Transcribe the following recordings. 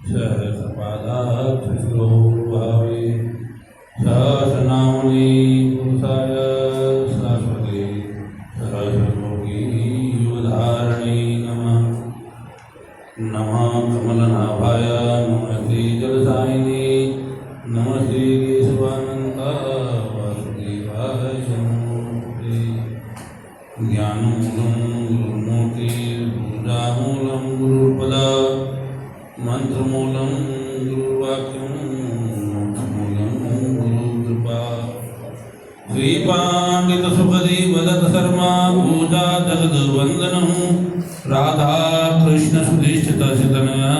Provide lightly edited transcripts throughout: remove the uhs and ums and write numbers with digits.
सहस्रपादाक्षिशिरो भावे सहस्रनाम्नि पुरुषाय शाश्वते सहस्रकोटियुगधारिणे नमः। नमः कमलनाभाय नमस्ते जलसायिने नमस्ते केशवानन्दाय वासुदेवाय शम्भुते। ज्ञानमूलं गुरुमूर्ति पूजामूलं गुरुपदा मंत्रमूलं गुरुवाक्यं मोक्षमूलं गुरुकृपा। श्रीपाण्डितसुखदेवदत्त शर्मा पूजा जगद्वन्दनं राधा कृष्ण सुधीष्ठितशतनया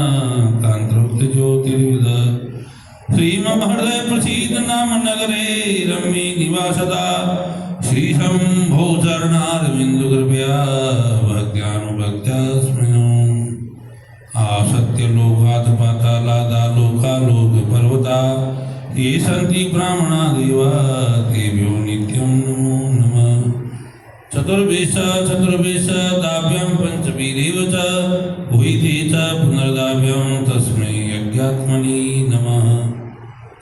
कान्तोक्तज्योतिर्विद। श्रीमहृदय प्रसीद नाम नगरे रम्ये निवासदा श्रीशम्भो चरणारविन्दुकृपया भक्त्यानुभक्त्या स्मृणु। आसत्य लोकात् पातालादा लोका लोक पर्वता ये सन्ति ब्राह्मणा देवा तेभ्यो नित्यं नमो नमः। चतुर्वेश दाभ्यां पंचवीरेव च भूयिते च पुनर्दाभ्यां तस्मै यज्ञात्मने नमः।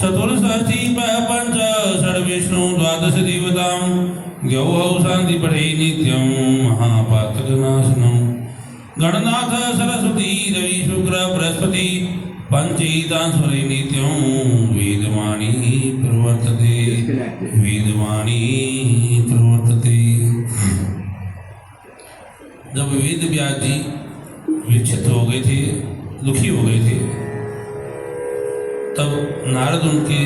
चतुर्षष्टि पंच षड्विष्णु द्वादश देवतां गौहौ शान्ति पठे नित्यं महापातकनाशनं। गणनाथ सरस्वती रवि शुक्र बृहस्पति पंचैतान् स्वरे नित्यं वेदवाणी प्रवर्तते वेदवाणी प्रवर्तते। जब वेद व्यास जी विक्षिप्त हो गए थे, दुखी हो गए थे, तब नारद उनके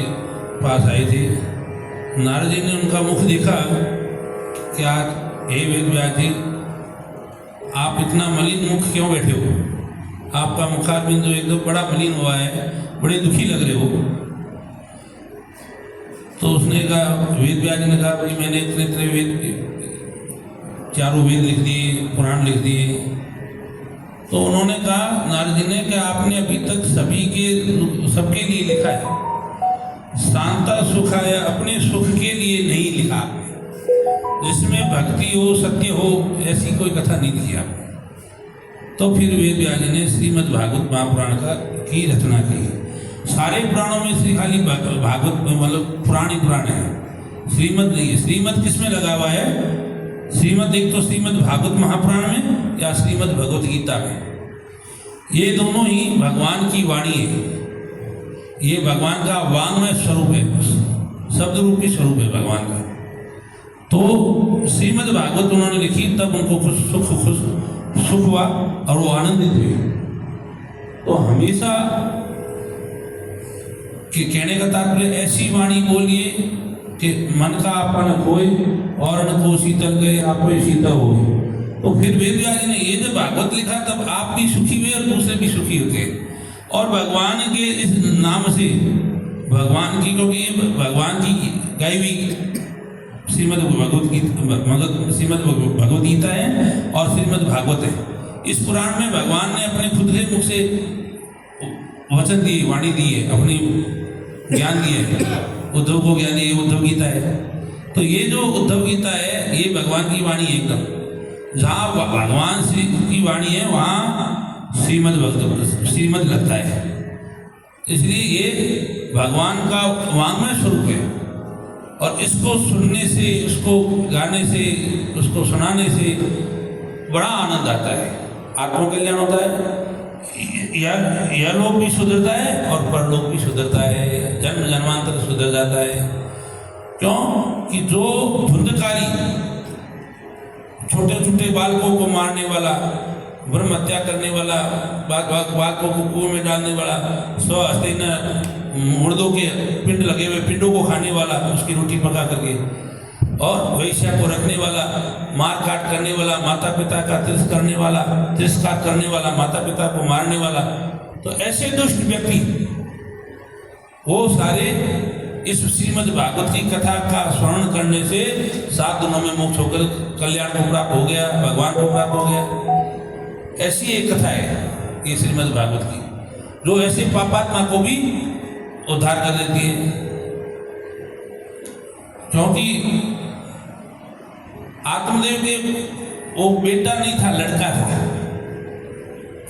पास आए थे। नारद जी ने उनका मुख देखा कि आज हे वेद व्यास जी, आप इतना मलिन मुख क्यों बैठे हो? आपका मुखारबिंदु एकदम बड़ा मलिन हुआ है, बड़े दुखी लग रहे हो। तो उसने कहा, वेद व्यास जी ने कहा, भाई मैंने इतने इतने वेद, चारों वेद लिख दिए, पुराण लिख दिए। तो उन्होंने कहा, नारद जी ने, कि आपने अभी तक सबके लिए लिखा है, शांता सुखाय अपने सुख के लिए नहीं लिखा। जिसमें भक्ति हो, सत्य हो, ऐसी कोई कथा नहीं लिखी आपने। तो फिर वेद व्यास जी ने श्रीमद् भागवत महापुराण की रचना की। सारे पुराणों में श्री खाली भागवत मतलब पुराण ही पुराण है, श्रीमद् नहीं है। श्रीमद् किसमें लगा हुआ है? श्रीमद् एक तो श्रीमद् भागवत महापुराण में या श्रीमद् भगवत गीता में। ये दोनों ही भगवान की वाणी है। ये भगवान का वांग्मय स्वरूप है, शब्द रूपी स्वरूप है भगवान का। तो श्रीमद् भागवत उन्होंने लिखी, तब उनको सुख हुआ और वो आनंदित हुए। तो हमेशा के कहने का तात्पर्य ऐसी वाणी बोलिए कि मन का आपा न खोए और न को शीतल गए आप शीतल हो। तो फिर वेद व्यास जी ने ये जब भागवत लिखा, तब आप भी सुखी हुए और दूसरे भी सुखी होते। और भगवान के इस नाम से भगवान की, क्योंकि ये भगवान की गाई हुई श्रीमद् भगवत गीता है और श्रीमद् भागवत है। इस पुराण में भगवान ने अपने खुद के मुख से वचन दिए, वाणी दी है, अपनी ज्ञान दिए है। उद्धव को ज्ञान, ये उद्धव गीता है। तो ये जो उद्धव गीता है, ये भगवान की वाणी है एकदम। जहाँ भगवान श्री की वाणी है, वहाँ श्रीमद् लगता है। इसलिए ये भगवान का वांग्मय स्वरूप है। और इसको सुनने से, इसको गाने से, उसको सुनाने से बड़ा आनंद आता है, आत्म कल्याण होता है। यह लोक भी सुधरता है और परलोक भी सुधरता है, जन्म जन्मांतर सुधर जाता है। क्यों कि जो धुंधकारी छोटे छोटे बालकों को मारने वाला, ब्रह्म हत्या करने वाला, बालकों को कुएं में डालने वाला, स्वहस्तेन मुर्दों के पिंड लगे हुए पिंडों को खाने वाला, उसकी रोटी पका करके, और वैश्या को रखने वाला, मार काट करने वाला, माता पिता का तिरस्कार करने वाला, माता पिता को मारने वाला, तो ऐसे दुष्ट व्यक्ति वो सारे इस श्रीमद् भागवत की कथा का स्मरण करने से 7 दिनों में मोक्ष होकर कल्याण को प्राप्त हो गया, भगवान को प्राप्त हो गया। ऐसी एक कथा है ये श्रीमद् भागवत की, जो ऐसे पापात्मा को भी उद्धार कर देती है। क्योंकि आत्मदेव के वो बेटा नहीं था, लड़का था।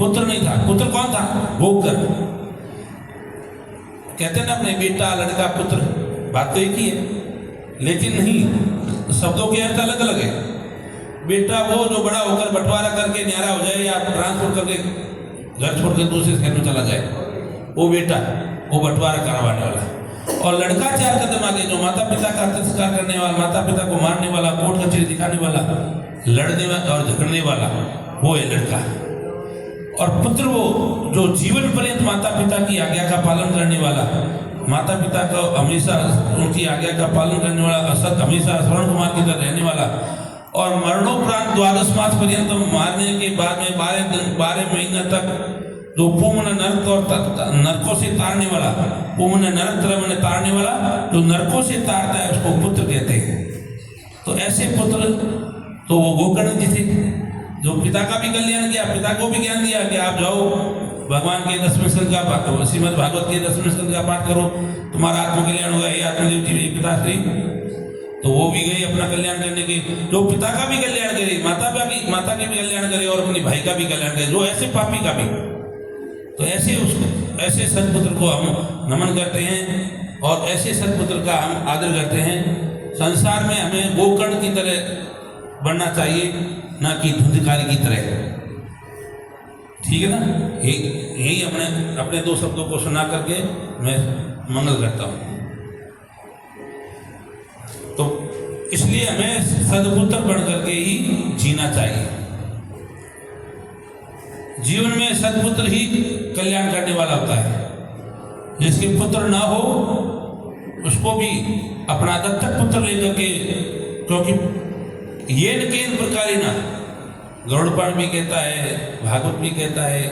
पुत्र नहीं था। पुत्र कौन था? गोकर्ण। कहते हैं ना अपने बेटा, लड़का, पुत्र, बात तो एक ही है, लेकिन नहीं, शब्दों के अर्थ अलग अलग है। बेटा वो जो बड़ा होकर बंटवारा करके न्यारा हो जाए या ट्रांसफर करके घर छोड़ के दूसरे शहर में चला जाए, वो बेटा, वो बंटवारा करवाने वाला। और लड़का 4 कदम आगे, जो माता पिता का तिरस्कार करने वाला, माता पिता को मारने वाला, कोर्ट कचहरी दिखाने वाला, लड़ने वाला और झगड़ने वाला, वो है लड़का। और पुत्र वो जो जीवन पर्यंत माता पिता की आज्ञा का पालन करने वाला, माता पिता को हमेशा उनकी आज्ञा का पालन करने वाला, असत हमेशा श्रवण कुमार की तरह रहने वाला, और मरणोपरांत 12 मास पर्यंत मारने के बाद में 12 महीने तक जो पूर्ण नरक और नरकों से तारने वाला, पूर्ण नरक त्रम ने तारने वाला, जो नरकों से तारता है उसको पुत्र कहते हैं। तो ऐसे पुत्र तो वो गोकर्ण जी थे, जो पिता का भी कल्याण किया, पिता को भी ज्ञान दिया कि आप जाओ भगवान के 10वें स्कंद का, श्रीमद् भागवत के 10वें स्कंद का पाठ करो, तुम्हारा आत्मकल्याण होगा। ये आत्मदेव जी पिताश्री, तो वो भी गए अपना कल्याण करने के, जो पिता का भी कल्याण करे, माता के भी कल्याण करे और अपने भाई का भी कल्याण करे, जो ऐसे पापी का भी। तो ऐसे सत्पुत्र को हम नमन करते हैं और ऐसे सत्पुत्र का हम आदर करते हैं। संसार में हमें गोकर्ण की तरह बनना चाहिए, ना कि धुंधकारी की तरह। ठीक है ना? यही अपने 2 शब्दों को सुना करके मैं मंगल करता हूँ। तो इसलिए हमें सद्पुत्र बन करके ही जीना चाहिए। जीवन में सद्पुत्र ही कल्याण करने वाला होता है। जिसके पुत्र ना हो उसको भी अपना दत्तक पुत्र लेकर के, क्योंकि ये न केन प्रकार ना, गरुड़ पुराण भी कहता है, भागवत भी कहता है,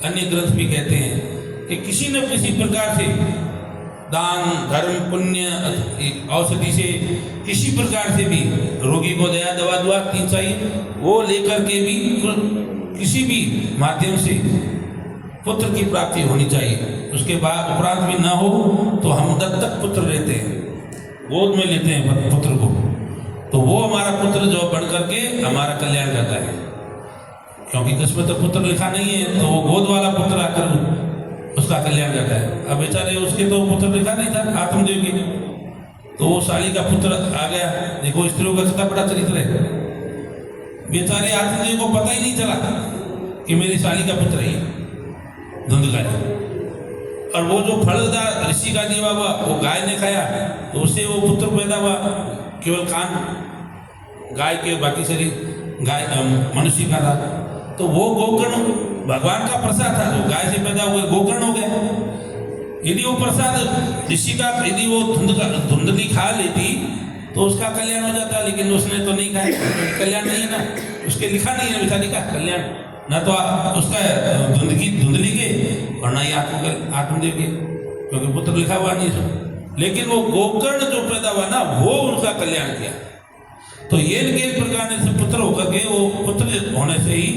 अन्य ग्रंथ भी कहते हैं कि किसी न किसी प्रकार से दान, धर्म, पुण्य, औषधि से किसी प्रकार से भी रोगी को दया, दवा, दुआ की चाहिए, वो लेकर के भी किसी भी माध्यम से पुत्र की प्राप्ति होनी चाहिए। उसके बाद उपरांत भी ना हो तो हम दत्तक पुत्र लेते हैं, गोद में लेते हैं पुत्र को, तो वो हमारा पुत्र जो बन करके हमारा कल्याण करता है। क्योंकि किस्मत में पुत्र लिखा नहीं है, तो वो गोद वाला पुत्र आकर उसका कल्याण करता है। अब बेचारे उसके तो पुत्र लिखा नहीं था आत्मदेव की, तो वो साली का पुत्र आ गया। देखो स्त्रियों का कितना बड़ा चरित्र है। बेचारे आत्मदेव को पता ही नहीं चला कि मेरी साली का पुत्र है धुंधकारी। और वो जो फलदार ऋषि का दिया हुआ वो गाय ने खाया, तो उससे वो पुत्र पैदा हुआ। केवल कान गाय के, बाकी शरीर गाय मनुष्य का था। तो वो गोकर्ण भगवान का प्रसाद था, जो गाय से पैदा हुए गोकर्ण हो गया। यदि वो प्रसाद ऋषि का, यदि वो धुंधली खा लेती तो उसका कल्याण हो जाता, लेकिन उसने तो नहीं खाया, कल्याण नहीं है ना, उसके लिखा नहीं है बेचारी का कल्याण, ना तो उसका धुंधली के और ना ही आत्मदेव के, क्योंकि पुत्र लिखा हुआ नहीं है। लेकिन वो गोकर्ण जो पैदा हुआ ना, वो उनका कल्याण किया। तो ये प्रकार से पुत्र होकर के, वो पुत्र होने से ही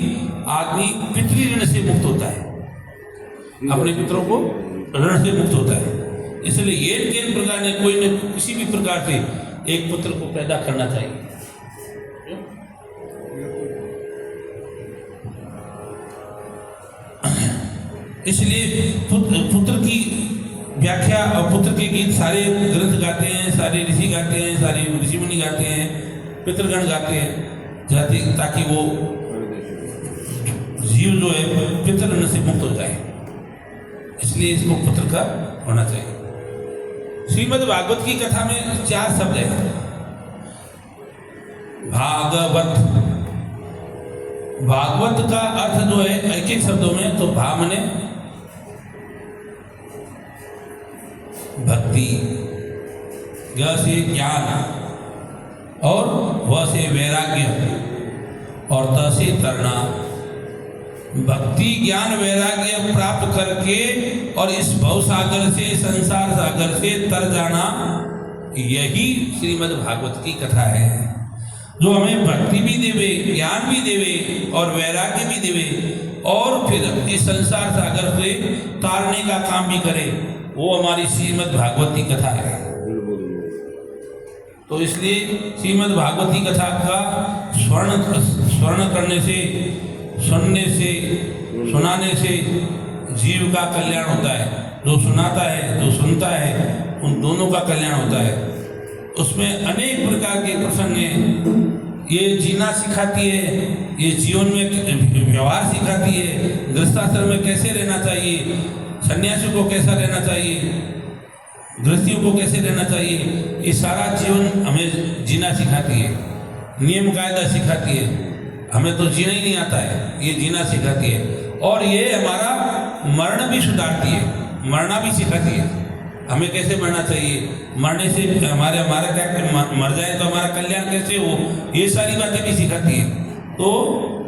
आदमी पितृ ऋण से मुक्त होता है, अपने पितरों को ऋण से मुक्त होता है। इसलिए ये प्रकार ने कोई न किसी भी प्रकार से एक पुत्र को पैदा करना चाहिए। इसलिए पुत्र की व्याख्या और पुत्र के गीत सारे ग्रंथ गाते हैं, सारे ऋषि गाते हैं, सारे ऋषि मुनि गाते हैं, पितृगण गाते हैं, ताकि वो जीव जो है पितृ ऋण से मुक्त हो जाए। इसलिए इसको पुत्र का होना चाहिए। श्रीमद् भागवत की कथा में 4 शब्द हैं। भागवत, भागवत का अर्थ जो है एक एक शब्दों में, तो भा मने भक्ति, ग से ज्ञान और व से वैराग्य और त से तरना। भक्ति, ज्ञान, वैराग्य प्राप्त करके और इस भवसागर से, संसार सागर से तर जाना, यही श्रीमद् भागवत की कथा है। जो हमें भक्ति भी देवे, ज्ञान भी देवे और वैराग्य भी देवे और फिर इस संसार सागर से तारने का काम भी करे, वो हमारी श्रीमद् भागवत की कथा है। तो इसलिए श्रीमद् भागवत की कथा का स्वर्ण करने से, सुनने से सुनाने से जीव का कल्याण होता है, जो सुनाता है, जो सुनता है, उन दोनों का कल्याण होता है। उसमें अनेक प्रकार के प्रसंग हैं। ये जीना सिखाती है, ये जीवन में व्यवहार सिखाती है, गृहस्थाश्रम में कैसे रहना चाहिए, सन्यासियों को कैसा रहना चाहिए, गृहस्थियों को कैसे रहना चाहिए, ये सारा जीवन हमें जीना सिखाती है, नियम कायदा सिखाती है। हमें तो जीना ही नहीं आता है, ये जीना सिखाती है। और ये हमारा मरण भी सुधारती है, मरना भी सिखाती है, हमें कैसे मरना चाहिए, मरने से हमारा क्या मर जाए तो हमारा कल्याण कैसे हो, ये सारी बातें भी सिखाती है। तो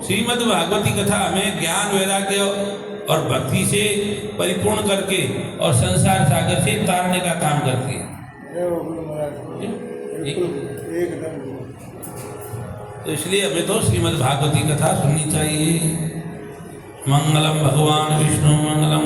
श्रीमद् भागवती कथा हमें ज्ञान, वैराग्य और भक्ति से परिपूर्ण करके और संसार सागर से तारने का काम करती है। तो इसलिए हमें तो श्रीमद् भागवती कथा सुननी चाहिए। मंगलम भगवान विष्णु मंगलम